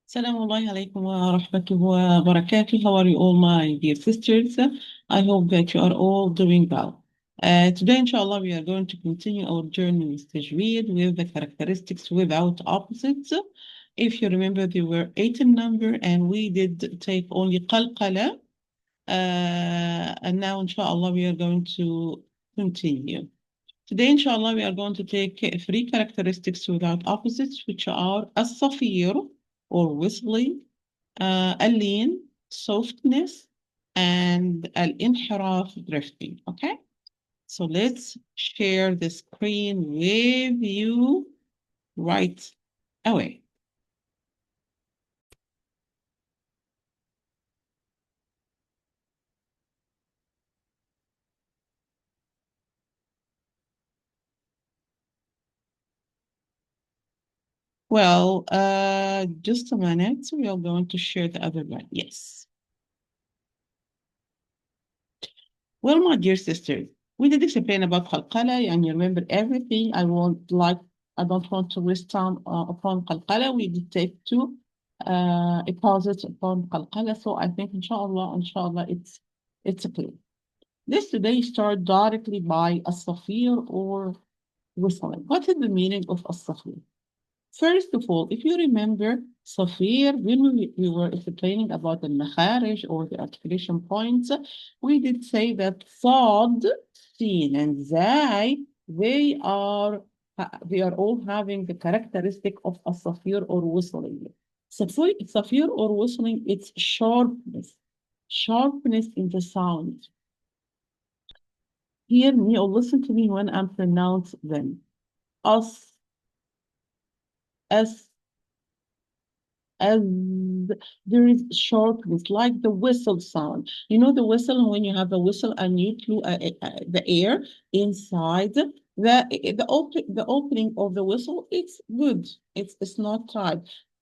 Assalamu alaikum wa rahmatullahi wa barakatuh. How are you all, my dear sisters? I hope that you are all doing well. Today, inshallah, we are going to continue our journey with Tajweed with the characteristics without opposites. If you remember, there were 8 in number, and we did take only qalqala. And now, inshallah, we are going to continue. Today, inshallah, we are going to take 3 characteristics without opposites, which are الصفير or whistling, اللين, softness, and الإنحراف, drifting. Okay, so let's share the screen with you right away. Well, just a minute. We are going to share the other one. Yes. Well, my dear sisters, we did explain about qalqala and you remember everything. I don't want to waste time upon qalqala. We did take 2 opposites upon qalqala. So I think inshallah, it's clear. This today start directly by as-safir or whistling. What is the meaning of as-safir? First of all, if you remember, Safir, when we were explaining about the makharij or the articulation points, we did say that Sad, Sin, and Zai, they are all having the characteristic of a Safir or whistling. Safir or whistling, it's sharpness in the sound. Hear me or listen to me when I pronounce them. As, as, and there is sharpness, like the whistle sound. You know the whistle, when you have a whistle and you blew the air inside, the opening of the whistle, it's good. It's not tight.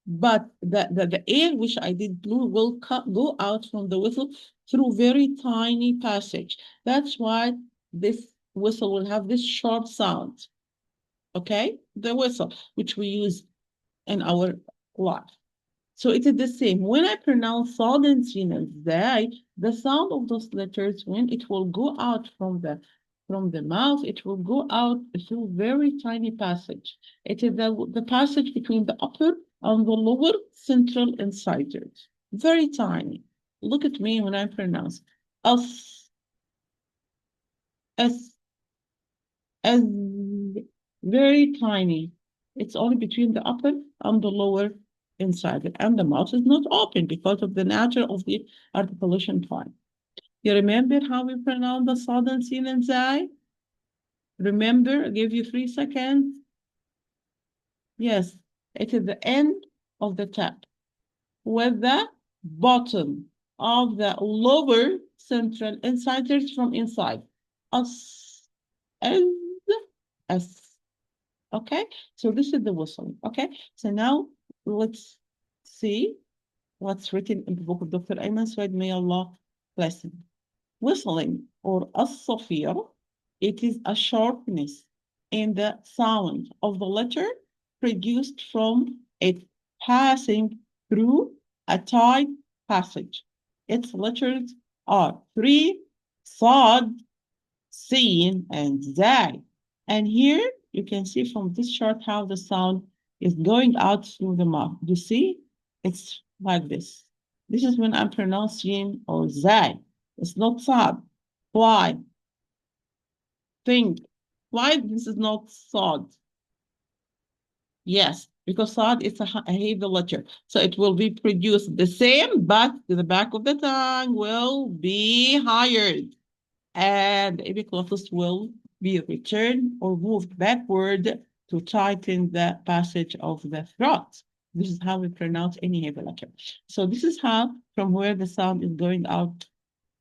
But the air which I did blow will go out from the whistle through very tiny passage. That's why this whistle will have this sharp sound. Okay? The whistle, which we use in our life. So it is the same. When I pronounce Sad and Sin and Zai, the sound of those letters, when it will go out from the mouth, it will go out through very tiny passage. It is the passage between the upper and the lower central incisors. Very tiny. Look at me when I pronounce as, as, as, very tiny. It's only between the upper and the lower inside it, and the mouth is not open because of the nature of the articulation point. You remember how we pronounce the Sad, Sin, and Zai? Remember, I gave you 3 seconds. Yes, it is the end of the tap with the bottom of the lower central incisors from inside. As, as, as. Okay, so this is the whistling. Okay, so now let's see what's written in the book of Dr. Ayman Swaid, may Allah bless him. Whistling or as-safir, it is a sharpness in the sound of the letter produced from it passing through a tight passage. Its letters are 3, Sad, Sin, and Zai. And here you can see from this chart how the sound is going out through the mouth. You see? It's like this. This is when I'm pronouncing or Zai. It's not Sad. Why? Think. Why this is not Sad? Yes, because Sad is a heavy letter. So it will be produced the same, but the back of the tongue will be higher. And the epiglottis will be returned or moved backward to tighten the passage of the throat. This is how we pronounce any heavy letter. So this is how, from where the sound is going out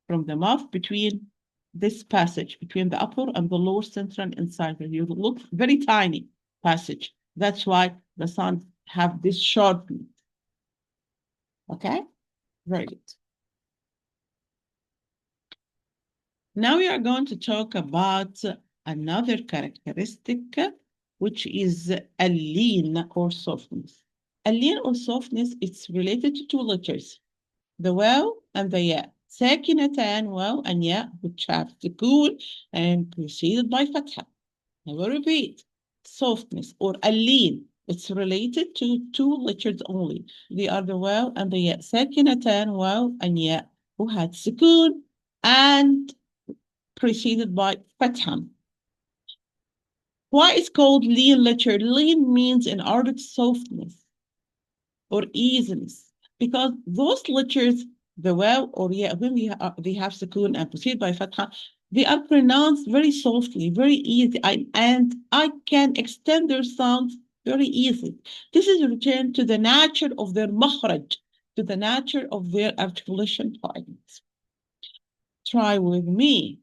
from the mouth, between this passage, between the upper and the lower central incisor. You look very tiny passage. That's why the sound have this sharp beat. Okay, very good. Now we are going to talk about another characteristic, which is اللين or softness. اللين or softness, it's related to two letters, the واو and the ياء. ساكنتان واو and ياء which have سكون and preceded by فتحة. I will repeat. Softness or اللين, it's related to two letters only. They are the واو and the ياء. ساكنتان واو and ياء who had سكون and preceded by فتحة. Why is called lean letter? Lean means in Arabic softness or easiness, because those letters, the waw or ya, when they have sukoon and proceed by fatha, they are pronounced very softly, very easy, and I can extend their sounds very easily. This is a return to the nature of their makhraj, to the nature of their articulation points. Try with me.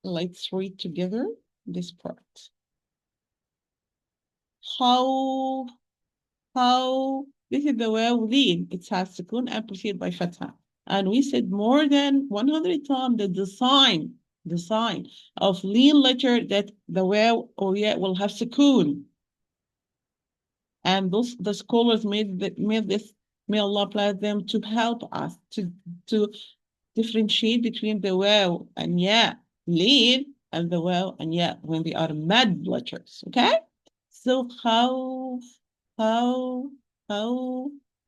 Let's read together this part. How, this is the waw lean. It has sukoon and preceded by fatha. And we said more than 100 times that the sign of lean letter that the waw or ya will have sukoon. And the scholars made this, may Allah bless them, to help us to differentiate between the waw and ya lean and the waw and ya when they are mad letters. Okay? So how,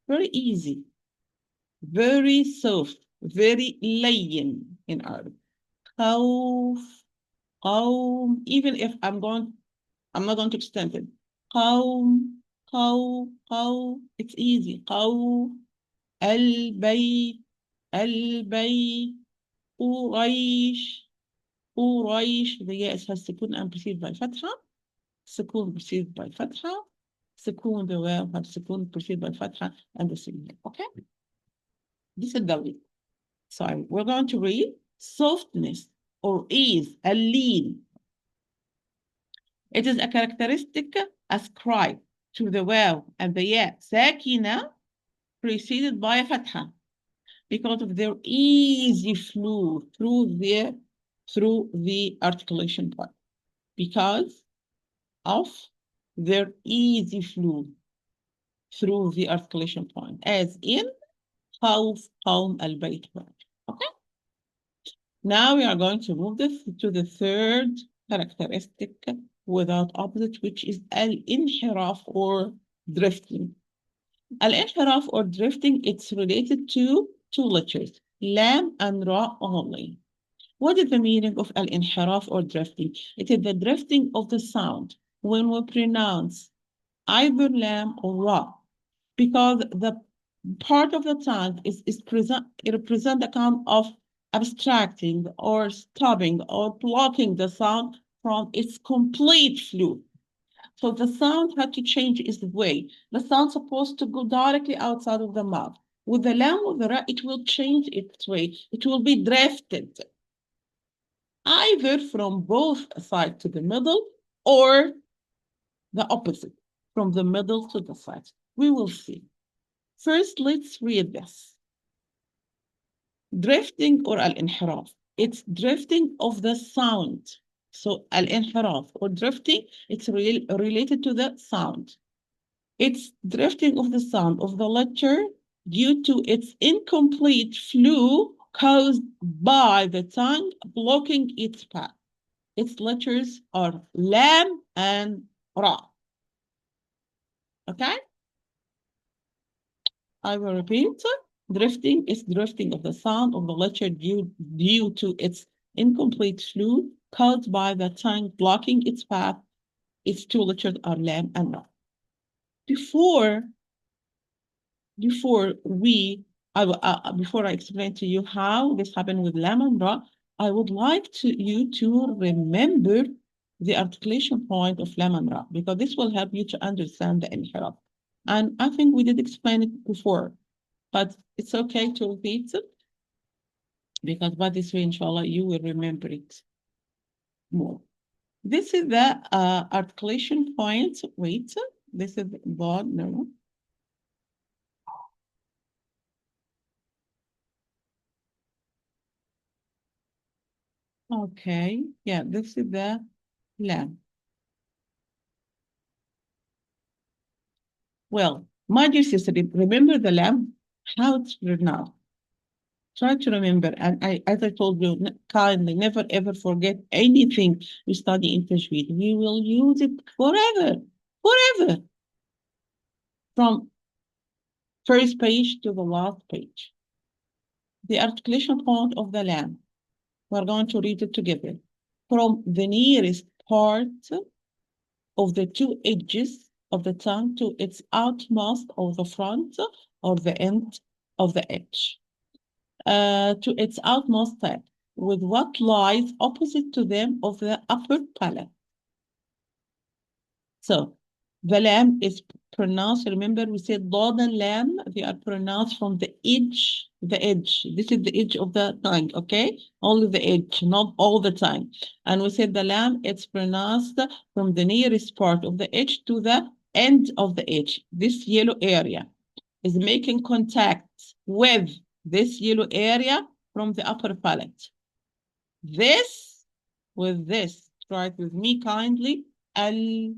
very easy, very soft, very لين in Arabic. خوف, even if I'm not going to extend it. قوم, it's easy. قوم, البيت, قريش, the yes has سكون and preceded by فتحة. سكون preceded by فتحة. سكون the well have سكون preceded by فتحة and the same. Okay? This is the lead. So we're going to read softness or ease, اللين. It is a characteristic ascribed to the waw and the ya sakina preceded by a fatha because of their easy flow through the articulation part. Because of their easy flow through the articulation point, as in خوف قوم البيت. Okay? Now we are going to move to the third characteristic without opposite, which is الإنحراف or drifting. الإنحراف or drifting, it's related to two letters, lam and ra only. What is the meaning of الإنحراف or drifting? It is the drifting of the sound when we pronounce either lam or ra, because the part of the tongue it represents a kind of abstracting or stopping or blocking the sound from its complete flow. So the sound had to change its way. The sound supposed to go directly outside of the mouth. With the lam or the ra, it will change its way. It will be drifted either from both sides to the middle or the opposite, from the middle to the side. We will see. First, let's read this. Drifting or al-inhiraf. It's drifting of the sound. So al-inhiraf or drifting, it's related to the sound. It's drifting of the sound of the letter due to its incomplete flow caused by the tongue blocking its path. Its letters are lam and ra. Okay? I will repeat. Drifting is drifting of the sound of the letter due to its incomplete flow caused by the tongue blocking its path. Its two letters are lam and ra. Before I explain to you how this happened with lam and ra, I would like you to remember the articulation point of lam and ra, because this will help you to understand the inhiraf. And I think we did explain it before, but it's okay to repeat it, because by this way, inshallah, you will remember it more. This is the articulation point. Wait, this is the no. Okay, yeah, this is the lam. Well, my dear sister, remember the lamb? How it's pronounced. Try to remember. And as I told you, kindly, never ever forget anything we study in Tajweed. We will use it forever, forever, from first page to the last page. The articulation point of the lamb. We're going to read it together. From the nearest part of the two edges of the tongue to its outmost of the front or the end of the edge, to its outmost tip, with what lies opposite to them of the upper palate. So the lamb is pronounced, remember we said dod and lamb, they are pronounced from the edge, the edge. This is the edge of the tongue, okay? Only the edge, not all the time. And we said the lamb, it's pronounced from the nearest part of the edge to the end of the edge. This yellow area is making contact with this yellow area from the upper palate. This with this, try it with me kindly. Al,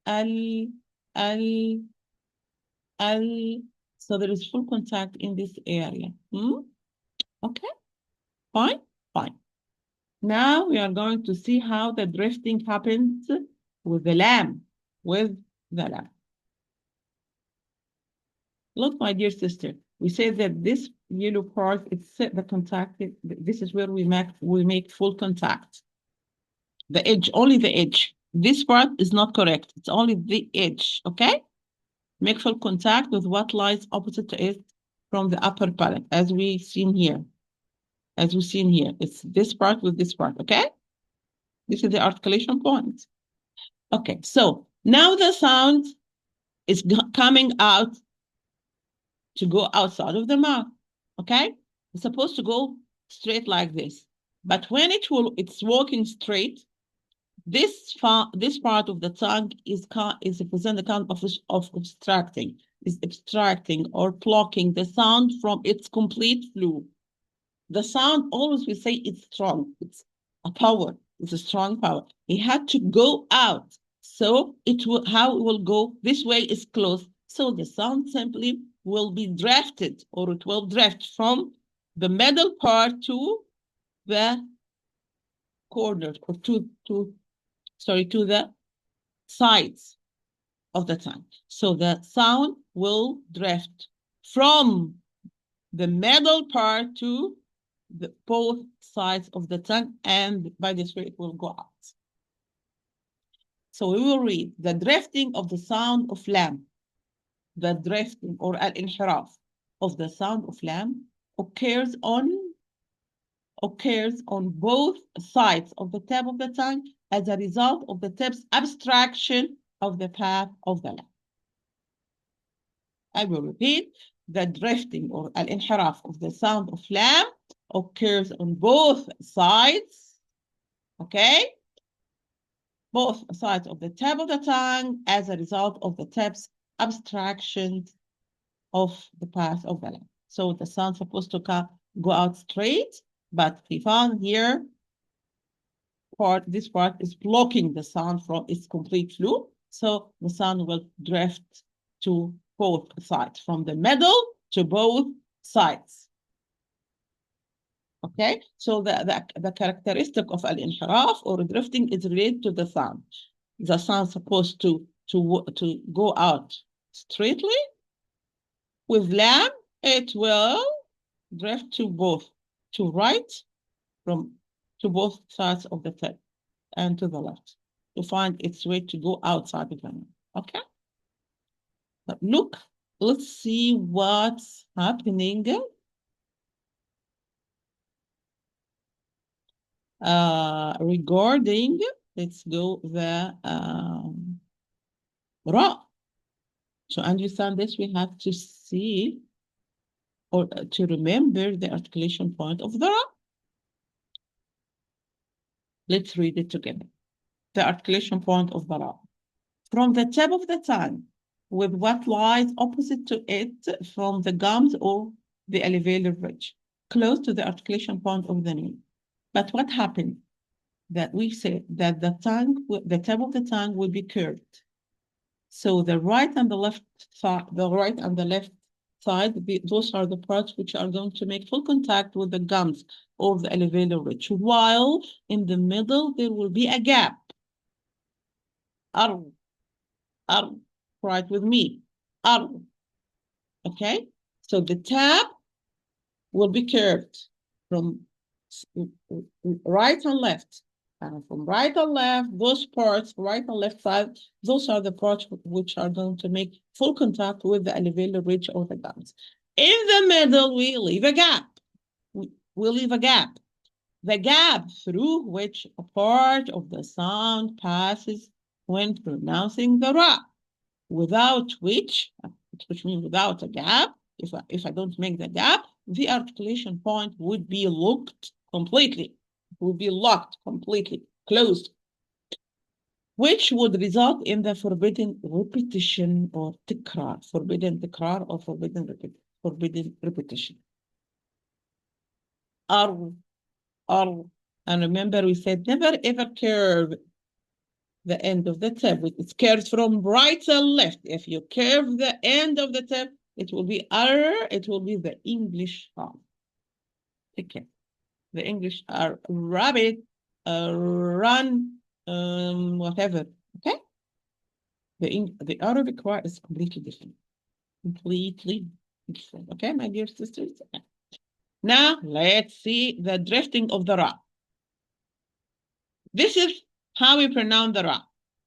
al, al, al. So there is full contact in this area. Okay, fine, fine. Now we are going to see how the drifting happens with the lamb, with the lamb. Look, my dear sister, we say that this yellow part, it's the contact, this is where we make full contact. The edge, only the edge. This part is not correct. It's only the edge, okay? Make full contact with what lies opposite to it from the upper palate, as we've seen here. As we've seen here, it's this part with this part, okay? This is the articulation point. Okay, so now the sound is coming out to go outside of the mouth, okay? It's supposed to go straight like this. But when it's walking straight, this part of the tongue is present the kind of extracting or blocking the sound from its complete flow. The sound always we say it's strong. It's a power. It's a strong power. It had to go out. So how it will go? This way is closed. So the sound simply will be drafted, or it will draft from the middle part to the corner, or to the sides of the tongue. So the sound will drift from the middle part to both sides of the tongue, and by this way it will go out. So we will read the drifting of the sound of lamb. The drifting or al-inhiraf of the sound of lamb occurs on both sides of the tip of the tongue as a result of the tip's abstraction of the path of the lamb. I will repeat, the drifting or al-inhiraf of the sound of lamb occurs on both sides, okay? Both sides of the tip of the tongue as a result of the tip's abstraction of the path of the lamb. So the sound is supposed to go out straight, but we found here this part is blocking the sound from its complete flow. So the sound will drift to both sides, from the middle to both sides. Okay, so the characteristic of al-inhiraf or drifting is related to the sound. The sound is supposed to go out straightly. With lamb, it will drift to both sides of the tip and to the left to find its way to go outside the lamb. Okay? But look, let's see what's happening. Regarding, let's go the ra. To understand this, we have to see or to remember the articulation point of the ra. Let's read it together. The articulation point of the ra. From the tip of the tongue, with what lies opposite to it from the gums or the alveolar ridge, close to the articulation point of the name. But what happened? That we said that the tip of the tongue will be curved. So the right and the left side, those are the parts which are going to make full contact with the gums of the alveolar ridge, while in the middle there will be a gap. Arr, arr, right with me. Arr. Okay, so the tab will be curved from right and left. And from right and left, those parts, right and left side, those are the parts which are going to make full contact with the alveolar ridge or the gums. In the middle, we leave a gap. We leave a gap. The gap through which a part of the sound passes when pronouncing the ra, without which means without a gap, if I don't make the gap, the articulation point would be locked completely, closed, which would result in the forbidden repetition or tikrar, forbidden repetition. And remember we said never ever curve the end of the tip. It's curved from right to left. If you curve the end of the tip, it will be it will be the English sound. Okay. The English are rabbit, run, whatever. Okay. The Arabic ra is completely different. Completely different. Okay, my dear sisters. Okay. Now let's see the drifting of the ra. This is how we pronounce the ra.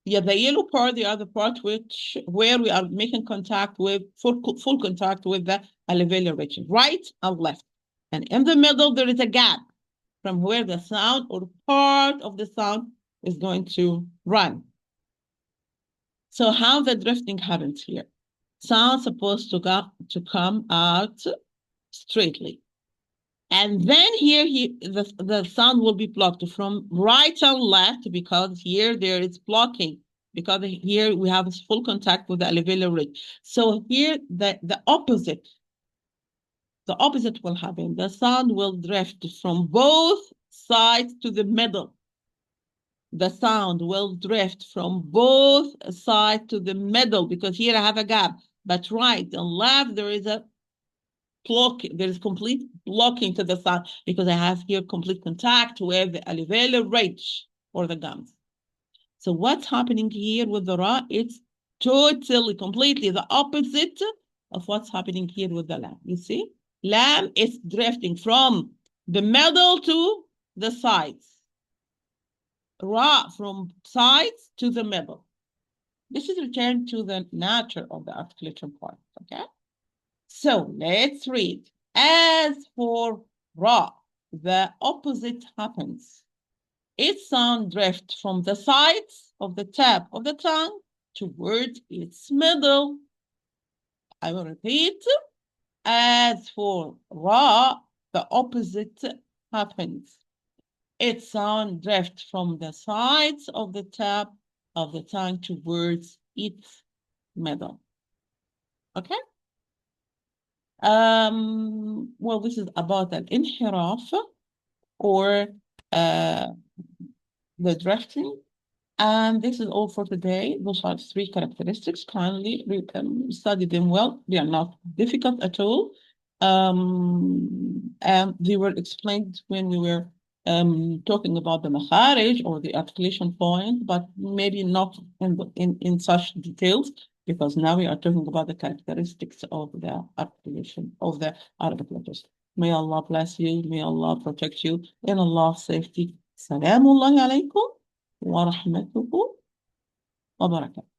Yeah, the yellow part, the other part where we are making contact with full contact with the alveolar ridge, right and left. And in the middle, there is a gap from where the sound or part of the sound is going to run. So how the drifting happens here? Sound supposed to come out straightly. And then here the sound will be blocked from right and left, because here there is blocking, because here we have full contact with the alveolar ridge. So here the opposite will happen. The sound will drift from both sides to the middle. The sound will drift from both sides to the middle, because here I have a gap, but right and left there is a there is complete blocking to the sound, because I have here complete contact with the alveolar ridge or the gums. So what's happening here with the ra? It's totally, completely the opposite of what's happening here with the lam. You see? Lam is drifting from the middle to the sides. Ra from sides to the middle. This is returned to the nature of the articulation point, okay? So let's read. As for ra, the opposite happens. Its sound drifts from the sides of the tip of the tongue towards its middle. I will repeat. As for ra, the opposite happens. Its sound drifts from the sides of the tip of the tongue towards its middle. Okay? Well, this is about an inhiraf, or the drifting. And this is all for today. Those are 3 characteristics. Kindly study them well. They are not difficult at all. And they were explained when we were talking about the makharij or the articulation point, but maybe not in such details, because now we are talking about the characteristics of the articulation of the Arabic letters. May Allah bless you. May Allah protect you. In Allah's safety. Salamullahi alaykum wa rahmatuhu wa barakatuh.